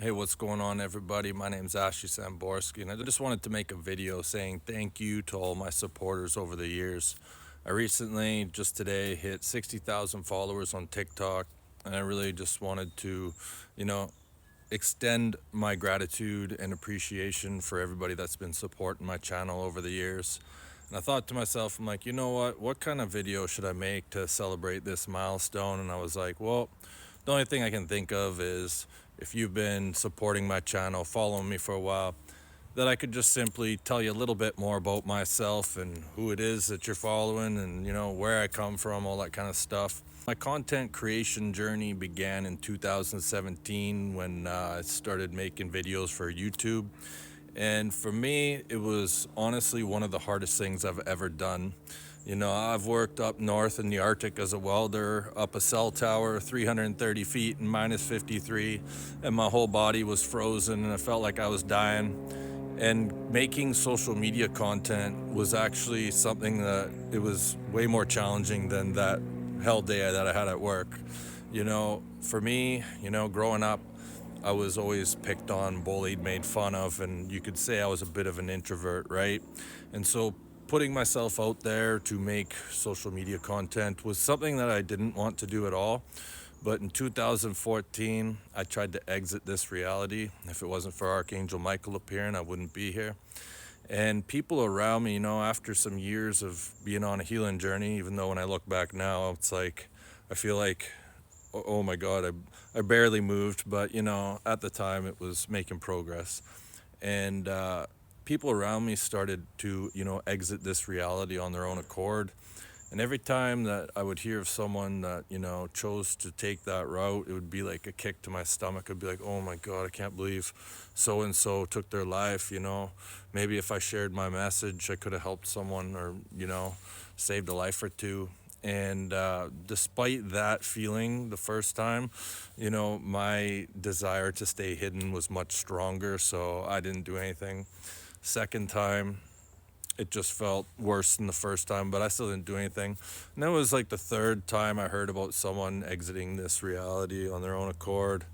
Hey, what's going on, everybody? My name's Ashley Samborski, and I just wanted to make a video saying thank you to all my supporters over the years. I recently, just today, hit 60,000 followers on TikTok, and I really just wanted to, you know, extend my gratitude and appreciation for everybody that's been supporting my channel over the years. And I thought to myself, I'm like, you know what kind of video should I make to celebrate this milestone? And I was like, well, the only thing I can think of is if you've been supporting my channel, following me for a while, that I could just simply tell you a little bit more about myself and who it is that you're following and, where I come from, all that kind of stuff. My content creation journey began in 2017 when I started making videos for YouTube. And for me, it was honestly one of the hardest things I've ever done. I've worked up north in the Arctic as a welder, up a cell tower, 330 feet and minus 53, and my whole body was frozen and I felt like I was dying. And making social media content was actually something that it was way more challenging than that hell day that I had at work. For me, growing up, I was always picked on, bullied, made fun of, and you could say I was a bit of an introvert, right? And so putting myself out there to make social media content was something that I didn't want to do at all. But in 2014, I tried to exit this reality. If it wasn't for Archangel Michael appearing, I wouldn't be here. And people around me, after some years of being on a healing journey, even though when I look back now, it's like, I feel like, oh my God, I barely moved. But, at the time it was making progress. And people around me started to, exit this reality on their own accord. And every time that I would hear of someone that, chose to take that route, it would be like a kick to my stomach. I'd be like, oh my God, I can't believe so and so took their life. Maybe if I shared my message, I could have helped someone or, saved a life or two. And despite that feeling the first time, my desire to stay hidden was much stronger. So I didn't do anything. Second time, it just felt worse than the first time, but I still didn't do anything. And that was like the third time I heard about someone exiting this reality on their own accord.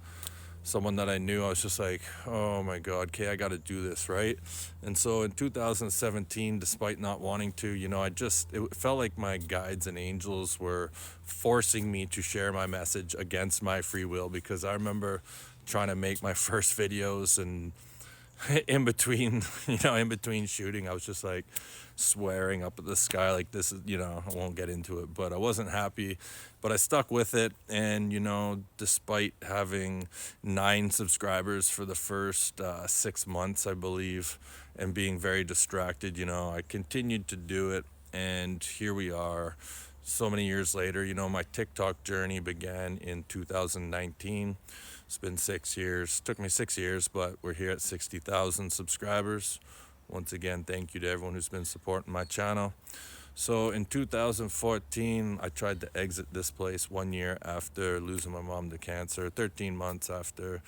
Someone that I knew, I was just like, oh my God, okay, I got to do this, right? And so in 2017, despite not wanting to, it felt like my guides and angels were forcing me to share my message against my free will, because I remember trying to make my first videos and in between shooting, I was just like swearing up at the sky like this is, I won't get into it, but I wasn't happy. But I stuck with it, and despite having 9 subscribers for the first 6 months, I believe, and being very distracted, I continued to do it. And here we are so many years later. My TikTok journey began in 2019. It's been 6 years. Took me 6 years, but we're here at 60,000 subscribers. Once again, thank you to everyone who's been supporting my channel. So in 2014, I tried to exit this place 1 year after losing my mom to cancer, 13 months after.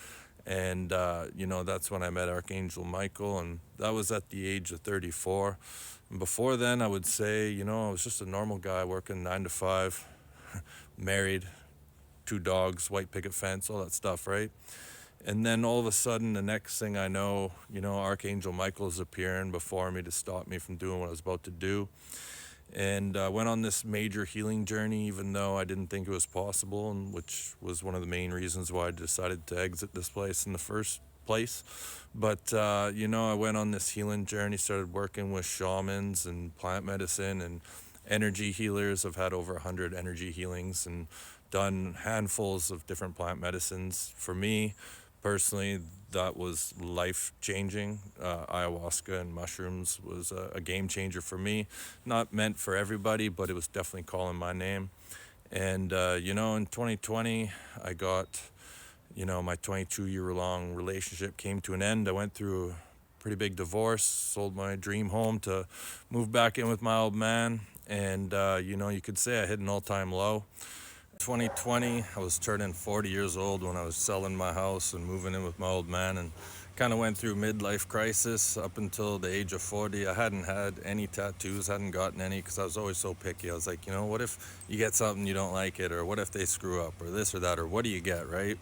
And, that's when I met Archangel Michael, and that was at the age of 34. And before then, I would say, I was just a normal guy working 9 to 5, married, 2 dogs, white picket fence, all that stuff, right? And then all of a sudden, the next thing I know, Archangel Michael is appearing before me to stop me from doing what I was about to do. And went on this major healing journey, even though I didn't think it was possible, and which was one of the main reasons why I decided to exit this place in the first place. But, I went on this healing journey, started working with shamans and plant medicine and energy healers. I've had over 100 energy healings and done handfuls of different plant medicines. For me personally, that was life changing. Ayahuasca and mushrooms was a game changer for me. Not meant for everybody, but it was definitely calling my name. And in 2020, I got, my 22-year long relationship came to an end. I went through a pretty big divorce, sold my dream home to move back in with my old man. And, you could say I hit an all-time low. 2020, I was turning 40 years old when I was selling my house and moving in with my old man, and kind of went through midlife crisis. Up until the age of 40, I hadn't had any tattoos, hadn't gotten any, because I was always so picky. I was like, what if you get something you don't like it, or what if they screw up, or this or that, or what do you get, right?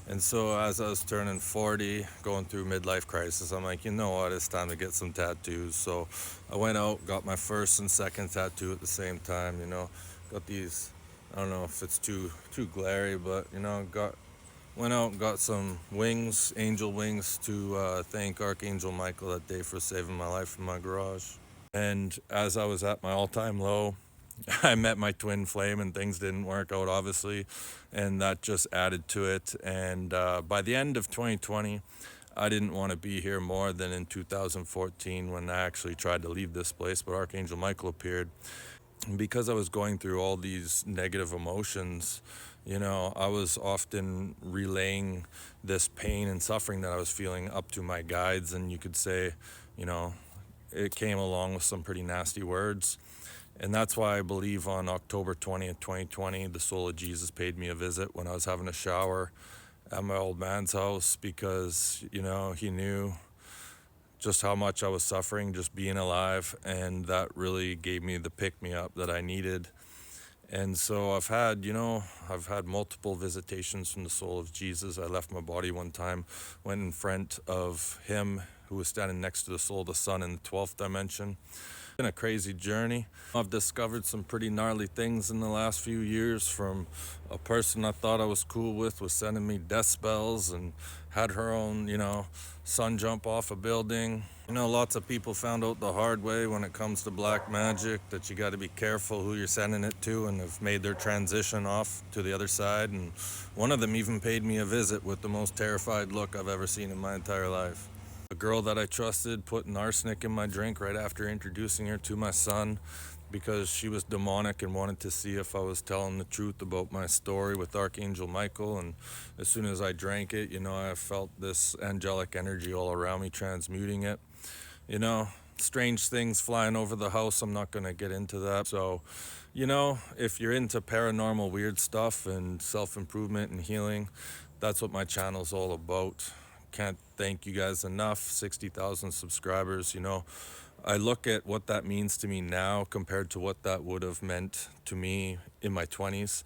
And so as I was turning 40, going through midlife crisis, I'm like, you know what, it's time to get some tattoos. So I went out, got my first and second tattoo at the same time, got these, I don't know if it's too glary, but went out and got some wings, angel wings, to thank Archangel Michael that day for saving my life in my garage. And as I was at my all-time low, I met my twin flame and things didn't work out, obviously, and that just added to it. And by the end of 2020, I didn't want to be here more than in 2014 when I actually tried to leave this place, but Archangel Michael appeared. And because I was going through all these negative emotions, I was often relaying this pain and suffering that I was feeling up to my guides, and you could say, you know, it came along with some pretty nasty words. And that's why I believe on October 20th, 2020, the soul of Jesus paid me a visit when I was having a shower at my old man's house, because, he knew just how much I was suffering just being alive. And that really gave me the pick me up that I needed. And so I've had multiple visitations from the soul of Jesus. I left my body one time, went in front of him who was standing next to the soul of the sun in the 12th dimension. Been a crazy journey. I've discovered some pretty gnarly things in the last few years, from a person I thought I was cool with was sending me death spells and had her own, son jump off a building. Lots of people found out the hard way when it comes to black magic that you got to be careful who you're sending it to, and have made their transition off to the other side. And one of them even paid me a visit with the most terrified look I've ever seen in my entire life. A girl that I trusted put an arsenic in my drink right after introducing her to my son, because she was demonic and wanted to see if I was telling the truth about my story with Archangel Michael. And as soon as I drank it, I felt this angelic energy all around me transmuting it. Strange things flying over the house. I'm not going to get into that. So, if you're into paranormal weird stuff and self-improvement and healing, that's what my channel's all about. Can't thank you guys enough. 60,000 subscribers. I look at what that means to me now compared to what that would have meant to me in my 20s,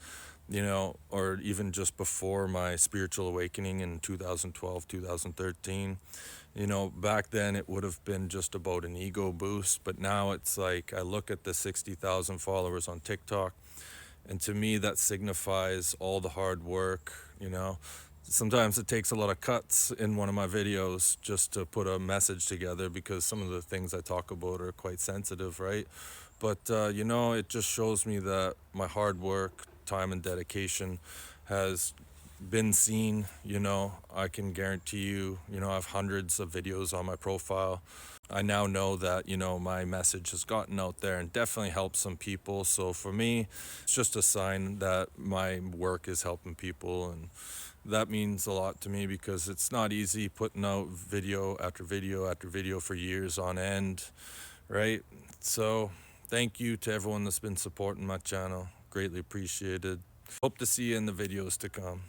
or even just before my spiritual awakening in 2012, 2013. Back then it would have been just about an ego boost, but now it's like I look at the 60,000 followers on TikTok, and to me that signifies all the hard work. Sometimes it takes a lot of cuts in one of my videos just to put a message together, because some of the things I talk about are quite sensitive, right? But, it just shows me that my hard work, time, and dedication has been seen. I can guarantee you, I have hundreds of videos on my profile. I now know that, my message has gotten out there and definitely helped some people. So for me, it's just a sign that my work is helping people. And that means a lot to me, because it's not easy putting out video after video after video for years on end, right? So thank you to everyone that's been supporting my channel. Greatly appreciated. Hope to see you in the videos to come.